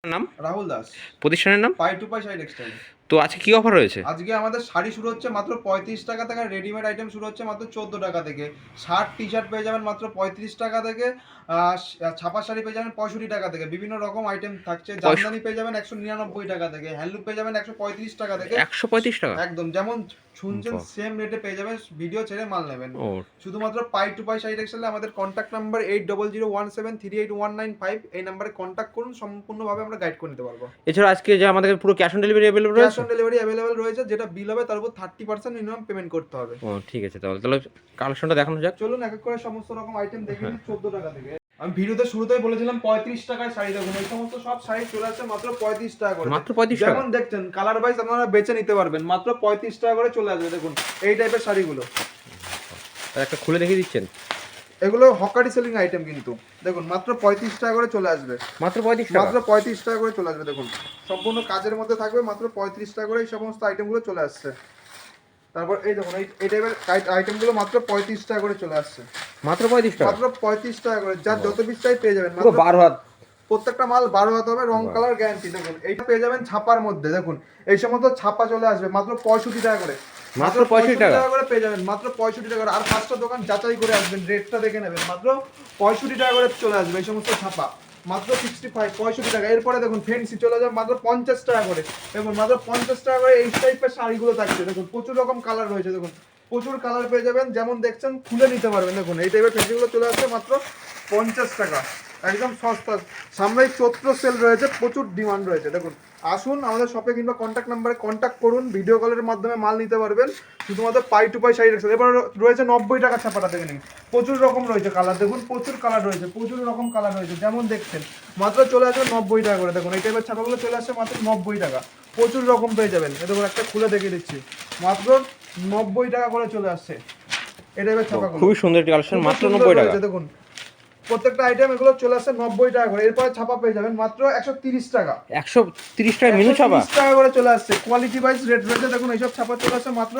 নাম? রাহুল দাস। প্রতিষ্ঠানের নাম? পাই টু পাই শাড়ি টেক্সটাইল। তো আজকে কি অফার রয়েছে? আজকে আমাদের শাড়ি শুরু হচ্ছে মাত্র 35 টাকা থেকে, আর রেডিমেড আইটেম শুরু হচ্ছে মাত্র 14 টাকা থেকে। শার্ট টি শার্ট পেয়ে যাবেন মাত্র 35 টাকা থেকে। ছাপা শাড়ি পেয়ে যাবেন 65 টাকা থেকে। বিভিন্ন রকম আইটেম থাকছে। জামদানি পেয়ে যাবেন 199 টাকা থেকে। হ্যান্ডলুম পেয়ে যাবেন 135 টাকা থেকে। 135 টাকা? একদম যেমন শুনছেন বাহ! সেম রেটে পেয়ে যাবেন, ভিডিও ছেড়ে মাল নেবেন। ও শুধুমাত্র পাই টু পাই শাড়ি টেক্সটাইলে আমাদের কন্ট্যাক্ট নাম্বার 8001738195। এই নাম্বারে কন্ট্যাক্ট করুন, সম্পূর্ণভাবে আমরা গাইড করে নিতে পারবো। এছাড়া আজকে যে আমাদের পুরো cash on delivery available cash রয়েছে? অন ডেলিভারি অ্যাভেলেবল রয়েছে, যেটা বিল হবে তার উপর 30% মিনিমাম পেমেন্ট করতে হবে। ও ঠিক আছে, তাহলে কালেকশনটা দেখানো যাক। চলুন এক এক করে সমস্ত রকম আইটেম দেখে হ্যাঁ। নিই। 14 টাকা থেকে আমি ভিডিওতে শুরুতেই বলেছিলাম 35 টাকায় শাড়ি দেখুন। এই সমস্ত সব শাড়ি চলে আসছে মাত্র 35 টাকা করে। মাত্র 35 টাকা? যেমন দেখছেন কালার ওয়াইজ আপনারা বেছে নিতে পারবেন, মাত্র 35 টাকা করে চলে আসবে। দেখুন এই টাইপের শাড়িগুলো, আর একটা খুলে দেখিয়ে দিচ্ছেন। এগুলো হকারি সেলিং আইটেম, কিন্তু দেখুন মাত্র 35 টাকা করে চলে আসবে। মাত্র 35 টাকা? মাত্র 35 টাকা করে চলে আসবে। দেখুন সম্পূর্ণ কাজের মধ্যে থাকবে, মাত্র 35 টাকা করে এই সমস্ত আইটেমগুলো চলে আসছে। তারপর এই দেখুন এই টাইপের আইটেমগুলো মাত্র 35 টাকা করে চলে আসছে। মাত্র 35 টাকা? মাত্র 35 টাকা করে, যার যত পিস চাই পেয়ে যাবেন। পুরো 12 হাত। প্রত্যেকটা মাল 12 হাত হবে, রং কালার গ্যারান্টি। দেখুন এইটা পেয়ে যাবেন ছাপার মধ্যে। দেখুন এই সমস্ত ছাপা চলে আসবে মাত্র 65 টাকা করে। মাত্র 65 টাকা করে পেয়ে যাবেন, মাত্র 65 টাকা করে। আর 5টা দোকান যাচাই করে আসবেন, রেটটা দেখে নেবেন। মাত্র 65 টাকা করে চলে আসবে এই সমস্ত ছাপা, মাত্র 65 টাকা। এরপরে দেখুন ফেন্সি চলে যাবে মাত্র 50 টাকা করে। দেখুন মাত্র 50 টাকা করে এই টাইপের শাড়িগুলো থাকছে। দেখুন প্রচুর রকম কালার রয়েছে, দেখুন প্রচুর কালার পেয়ে যাবেন। যেমন দেখছেন খুলে নিতে পারবেন। দেখুন এই টাইপের ফেন্সিগুলো চলে আসছে মাত্র 50 টাকা, একদম সস্তা। সামনেই চৈত্র সেল রয়েছে, প্রচুর ডিমান্ড রয়েছে। দেখুন আসুন আমাদের শপে, কিংবা কন্ট্যাক্ট নাম্বারে কন্ট্যাক্ট করুন, ভিডিও কলের মাধ্যমে মাল নিতে পারবেন। শুধুমাত্র পাই টু পাই শাড়ি টেক্সটাইল। এবার রয়েছে 90 টাকা ছাপাটা, দেখে নিন প্রচুর রকম রয়েছে কালার। দেখুন প্রচুর কালার রয়েছে, প্রচুর রকম কালার রয়েছে। যেমন দেখছেন মাত্র চলে আসবে 90 টাকা করে। দেখুন এই টাইপের ছাপাগুলো চলে আসছে মাত্র 90 টাকা, প্রচুর রকম পেয়ে যাবেন। এ দেখুন একটা খুলে দেখিয়ে দিচ্ছি, মাত্র 90 টাকা করে চলে আসছে এই টাইপের ছাপাগুলো। খুবই সুন্দর একটি কালেকশন, মাত্র 90 টাকা। দেখুন প্রত্যেকটা আইটেম এগুলো চলে আসছে 90 টাকা করে। এরপরে ছাপা পেয়ে যাবেন মাত্র 130 টাকা। 130 টাকা মিনু ছাপা? 130 টাকা করে চলে আসছে, কোয়ালিটি ওয়াইজ রেট রয়েছে। দেখুন এইসব ছাপা চলে আসছে মাত্র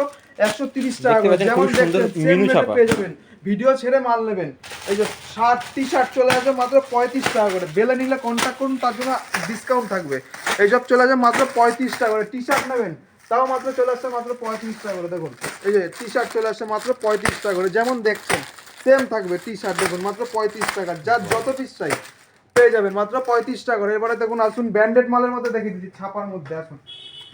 130 টাকা করে। যেমন দেখছেন সেম রেটে পেয়ে যাবেন, ভিডিও ছেড়ে মাল নেবেন। এই যে শার্ট টি শার্ট চলে আসবে মাত্র 35 টাকা করে। বেলে নিলে কন্ট্যাক্ট করুন, তার জন্য ডিসকাউন্ট থাকবে। এইসব চলে আসবে মাত্র 35 টাকা করে। টি শার্ট নেবেন তাও মাত্র চলে আসছে মাত্র 35 টাকা করে। দেখুন এই যে টি শার্ট চলে আসছে মাত্র 35 টাকা করে। যেমন দেখছেন সেম থাকবে টি শার্ট। দেখুন মাত্র 35 টাকা, যার যত পিস চাই পেয়ে যাবেন মাত্র 35 টাকা করে। এবারে দেখুন আসুন ব্র্যান্ডেড মালের মধ্যে দেখিয়ে দিচ্ছি, ছাপার মধ্যে আসুন।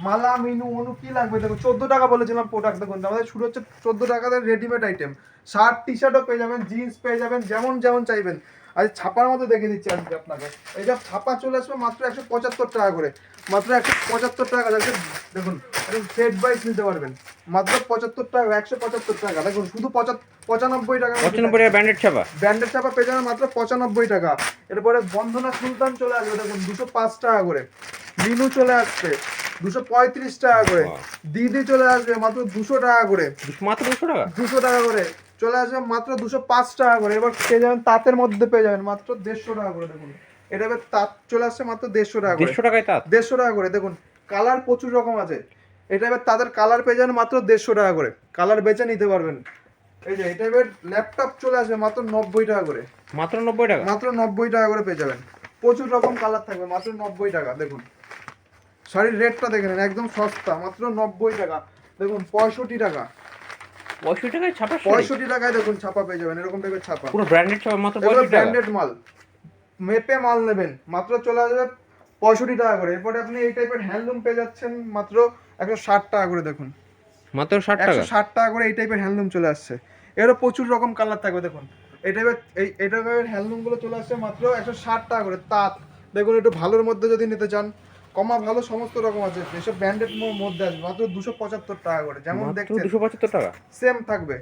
মালা মিনু অনু কি লাগবে দেখুন। 14 টাকা বলেছিলাম প্রোডাক্ট। দেখুন আমাদের শুরু হচ্ছে 14 টাকাতে রেডিমেড আইটেম। শার্ট টি শার্টও পেয়ে যাবেন, জিন্স পেয়ে যাবেন, যেমন যেমন চাইবেন। আজ ছাপার মধ্যে দেখিয়ে দিচ্ছি আজকে আপনাকে। এই সব ছাপা চলে আসবে মাত্র 175 টাকা করে, মাত্র 175 টাকা। দেখুন সেট ওয়াইজ নিতে পারবেন মাত্র 75 টাকা, 175 টাকা। দেখুন শুধু 95 টাকা। 95 টাকা ব্র্যান্ডেড ছাপা? ব্র্যান্ডেড ছাপা পেয়ে যাবেন মাত্র 95 টাকা। এরপরে বন্ধনা সুলতান চলে আসবে, দেখুন 205 টাকা করে। মিনু চলে আসছে 235 টাকা করে। দিদি চলে আসবে মাত্র 200 টাকা করে। মাত্র 200 টাকা? 200 টাকা করে চলে আসবে মাত্র 205 টাকা করে। এবার পেয়ে যাবেন তাঁতের মধ্যে পেয়ে যাবেন মাত্র 150 টাকা করে। দেখুন এটা এবার তাঁত চলে আসছে মাত্র 150 টাকা করে। 150 টাকায় তাঁত? 150 টাকা করে। দেখুন কালার প্রচুর রকম আছে। এটা এবার তাদের কালার পেয়ে যাবেন মাত্র 150 টাকা করে, কালার বেছে নিতে পারবেন। এই যে এটা এবার ল্যাপটপ চলে আসবে মাত্র 90 টাকা করে। মাত্র 90 টাকা? মাত্র 90 টাকা করে পেয়ে যাবেন, প্রচুর রকম কালার থাকবে মাত্র 90 টাকা। দেখুন শাড়ির রেটটা দেখে নেন, একদম সস্তা, মাত্র 90 টাকা। দেখুন 65 টাকা। 65 টাকায় ছাপা? 65 টাকায় দেখুন ছাপা পেয়ে যাবেন, এরকম টাইপের ছাপা। পুরো ব্র্যান্ডেড ছাপা মাত্র 65 টাকা? ব্র্যান্ডেড মাল, মেপে মাল নেবেন মাত্র চলে আসবে 65 টাকা করে। এরপরে আপনি এই টাইপের হ্যান্ডলুম পেয়ে যাচ্ছেন মাত্র 160 টাকা করে। দেখুন মাত্র 60 টাকা? 160 টাকা করে এই টাইপের হ্যান্ডলুম চলে আসছে। এরও প্রচুর রকম কালার থাকবে। দেখুন এই টাইপের হ্যান্ডলুম গুলো চলে আসছে মাত্র 160 টাকা করে। তাঁত দেখুন একটু ভালোর মধ্যে যদি নিতে চান, কমা ভালো সমস্ত রকম আছে। এসব ব্র্যান্ডেড মধ্যে আসবে মাত্র 275 টাকা করে। যেমন দেখছেন 275 টাকা সেম থাকবে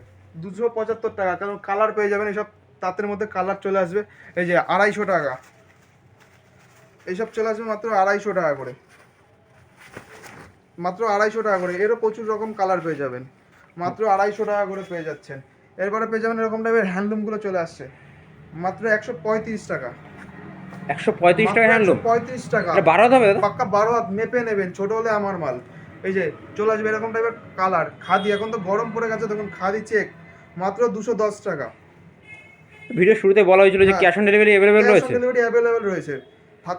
275 টাকা, কারণ কালার পেয়ে যাবেন। এইসব তাঁতের মধ্যে কালার চলে আসবে। এই যে 250 টাকা, এইসব চলে আসবে মাত্র 250 টাকা করে, মাত্র 250 টাকা করে। এরও প্রচুর রকম কালার পেয়ে যাবেন, মাত্র 250 টাকা করে পেয়ে যাচ্ছেন। এরপরে পেয়ে যাবেন এরকম টাইপের হ্যান্ডলুমগুলো চলে আসছে মাত্র 135 টাকা। 135 টাকা হ্যান্ডলুম? 135 টাকা। এটা 12 হবে দাদা? পাক্কা 12 হাত, মেপে নেবেন, ছোট হলে আমার মাল। এই যে চলে আসবে এরকম টাইপের কালার। খাদি এখন তো গরম পড়ে গেছে, দেখুন খাদি চেক মাত্র 210 টাকা। ভিডিও শুরুতে বলা হয়েছিল যে ক্যাশ অন ডেলিভারি अवेलेबल রয়েছে? ক্যাশ অন ডেলিভারি अवेलेबल রয়েছে।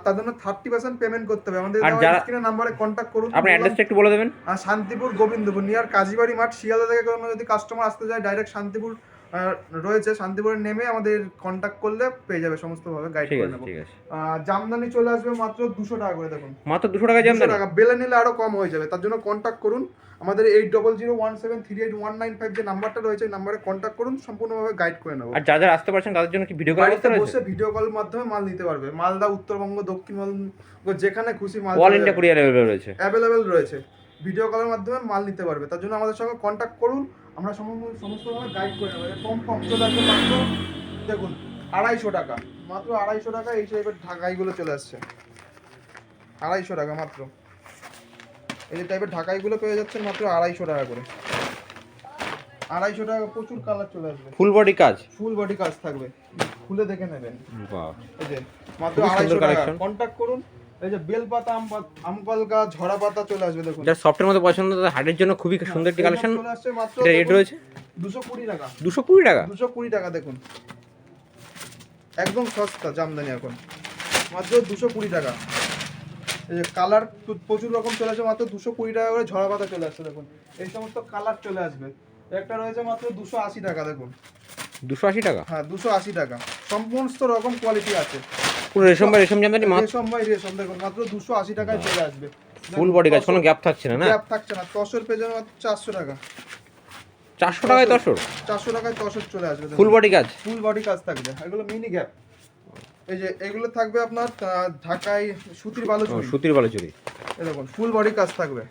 তার জন্য 30% পেমেন্ট করতে হবে। আমাদের আর যারা স্ক্রিনের নাম্বারে কন্ট্যাক্ট করুন। আপনার অ্যাড্রেসটা একটু বলে দেবেন। শান্তিপুর গোবিন্দপুর নিয়ার কাজীবাড়ি মাঠ, শিয়ালদা থেকে কোনো যদি কাস্টমার আসতে যায় ডাইরেক্ট শান্তিপুর রয়েছে, শান্তিপুরে নেমে আমাদের কন্ট্যাক্ট করলে পেয়ে যাবে, সমস্তভাবে গাইড করে নেবো। ঠিক আছে। জামদানি চলে আসবে মাত্র 200 টাকা করে, দেখুন মাত্র 200 টাকা জামদানি। 200 টাকা, বেলে নিলে আরো কম হয়ে যাবে। তার জন্য কন্ট্যাক্ট করুন আমাদের 8001738195 যে নাম্বারটা রয়েছে, এই নাম্বারে কন্ট্যাক্ট করুন, সম্পূর্ণভাবে গাইড করে নেবো। আর যারা আসতে পারছেন তাদের জন্য কি ভিডিও কল করতে বাড়িতে রয়েছে? বসে ভিডিও কলের মাধ্যমে মাল নিতে পারবে। মালদা, উত্তরবঙ্গ, দক্ষিণবঙ্গ, যেখানে খুশি মাল অল ইন্ডিয়া কুরিয়ার অ্যাভেলেবেল রয়েছে। ভিডিও কলের মাধ্যমে মাল নিতে পারবে। তার জন্য আমাদের সঙ্গে কন্ট্যাক্ট করুন, আমরা সমস্তভাবে গাইড করে নেবো। কম চলে আসবে মাত্র, দেখুন 250 টাকা, মাত্র 250 টাকা। এই টাইপের ঢাকাইগুলো চলে আসছে 250 টাকা মাত্র। এই যে টাইপের ঢাকাইগুলো পেয়ে যাচ্ছেন মাত্র 250 টাকা করে। 250 টাকা, প্রচুর কালার চলে আসবে। ফুল বডি কাজ, ফুল বডি কাজ থাকবে, খুলে দেখে নেবেন। বাহ, এই যে মাত্র 250 টাকা। কন্ট্যাক্ট করুন। এই যে বেলপাতা, আমপালকা, ঝরা পাতা চলে আসবে, দেখুন যার সফটের মধ্যে পছন্দ, তাদের হার্টের জন্য খুবই সুন্দর একটি কালেকশন চলে আসছে মাত্র। এটা রেট রয়েছে 220 টাকা। 220 টাকা, 220 টাকা, দেখুন একদম সস্তা জামদানি এখন, মাত্র 220 টাকা। এই যে কালার প্রচুর রকম চলে আসবে, মাত্র 220 টাকা করে। ঝরা পাতা চলে আসছে, দেখুন এই সমস্ত কালার চলে আসবে। একটা রয়েছে মাত্র 280 টাকা, দেখুন 280 টাকা। হ্যাঁ 280 টাকা, সমস্ত রকম কোয়ালিটি আছে। পুরো রেশম বা রেশম জামদানি, রেশম বাই রেশম, দেখুন মাত্র 280 টাকায় চলে আসবে। ফুল বডি কাজ, কোনো গ্যাপ থাকছে না। গ্যাপ থাকছে না। তসর পেয়ে যাবে মাত্র 400 টাকা। 400 টাকায় তসর, 400 টাকায় তসর চলে আসবে, ফুল বডি কাজ। ফুল বডি কাজ থাকবে। এগুলো মিনি গ্যাপ। এই যে এগুলো থাকবে আপনার ঢাকায় সুতির বালুচুরি। সুতির বালুচুরি, এই দেখুন ফুল বডি কাজ থাকবে।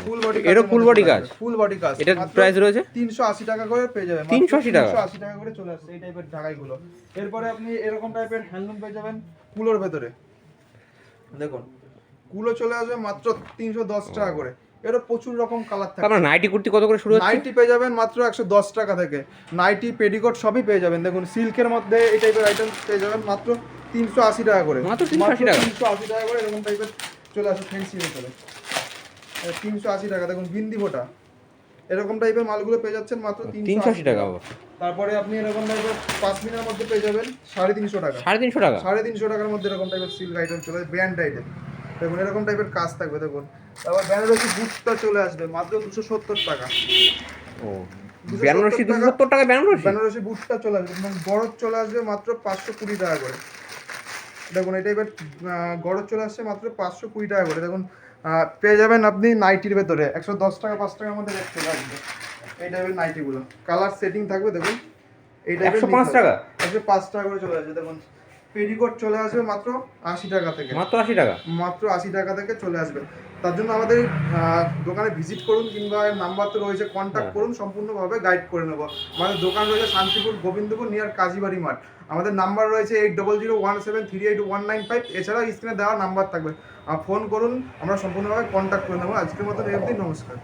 ফুল বডি, এরও ফুল বডি কাজ। ফুল বডি কাজ, এটার প্রাইস রয়েছে 380 টাকা করে পেয়ে যাবেন। 380 টাকা, 380 টাকা করে চলে আসছে এই টাইপের ঢাকাইগুলো। এরপরে আপনি এরকম টাইপের হ্যান্ডলুম পেয়ে যাবেন কুলোর ভেতরে, দেখুন কুলো চলে আসবে মাত্র 310 টাকা করে। এরও প্রচুর রকম কালার থাকে। আপনার নাইটি কুর্তি কত করে শুরু হচ্ছে? নাইটি পেয়ে যাবেন মাত্র 110 টাকা থেকে। নাইটি, পেডিকোট সবই পেয়ে যাবেন। দেখুন সিল্কের মধ্যে এই টাইপের আইটেম পেয়ে যাবেন মাত্র 380 টাকা করে। মাত্র 380 টাকা, 380 টাকা করে এরকম টাইপের চলে আসে ফ্যান্সি ভিতরে। 380 টাকা, দেখুন বিন্দি ফোটা এরকম টাইপের মালগুলো পেয়ে যাচ্ছেন মাত্র 380 টাকা। তারপরে আপনি এরকম টাইপের পাশমিনার মধ্যে পেয়ে যাবেন 350 টাকা। 350 টাকা, 350 টাকার মধ্যে এরকম টাইপের সিল্ক আইটেম চলে আসবে, ব্র্যান্ড আইটেম। দেখুন এরকম টাইপের কাজ থাকবে, দেখুন। তারপর বেনারসি বুটটা চলে আসবে মাত্র 270 টাকা। ও বেনারসি 270 টাকা, বেনারসি বুটটা চলে আসবে। এবং গড়ত চলে আসবে মাত্র 520 টাকা করে। দেখুন এই টাইপের গড়ত চলে আসছে মাত্র 520 টাকা করে। দেখুন পেয়ে যাবেন আপনি নাইটির ভেতরে 110 টাকা, 5 টাকার মধ্যে রেট চলে আসবে এই টাইপের নাইটিগুলো। কালার সেটিং থাকবে, দেখুন এই টাইপের 105 টাকা, 105 টাকা করে চলে আসবে। দেখুন পেডিকোট চলে আসবে মাত্র 80 টাকা থেকে, মাত্র 80 টাকা, মাত্র 80 টাকা থেকে চলে আসবে। তার জন্য আমাদের দোকানে ভিজিট করুন, কিংবা নাম্বার তো রয়েছে, কন্ট্যাক্ট করুন, সম্পূর্ণভাবে গাইড করে নেবো। আমাদের দোকান রয়েছে শান্তিপুর গোবিন্দপুর নিয়ার কাজীবাড়ি মাঠ। আমাদের নাম্বার রয়েছে 8001738195। এছাড়াও স্ক্রিনে দেওয়া নাম্বার থাকবে, ফোন করুন, আমরা সম্পূর্ণভাবে কন্ট্যাক্ট করে নেবো। আজকের মতো এই অবধি, নমস্কার।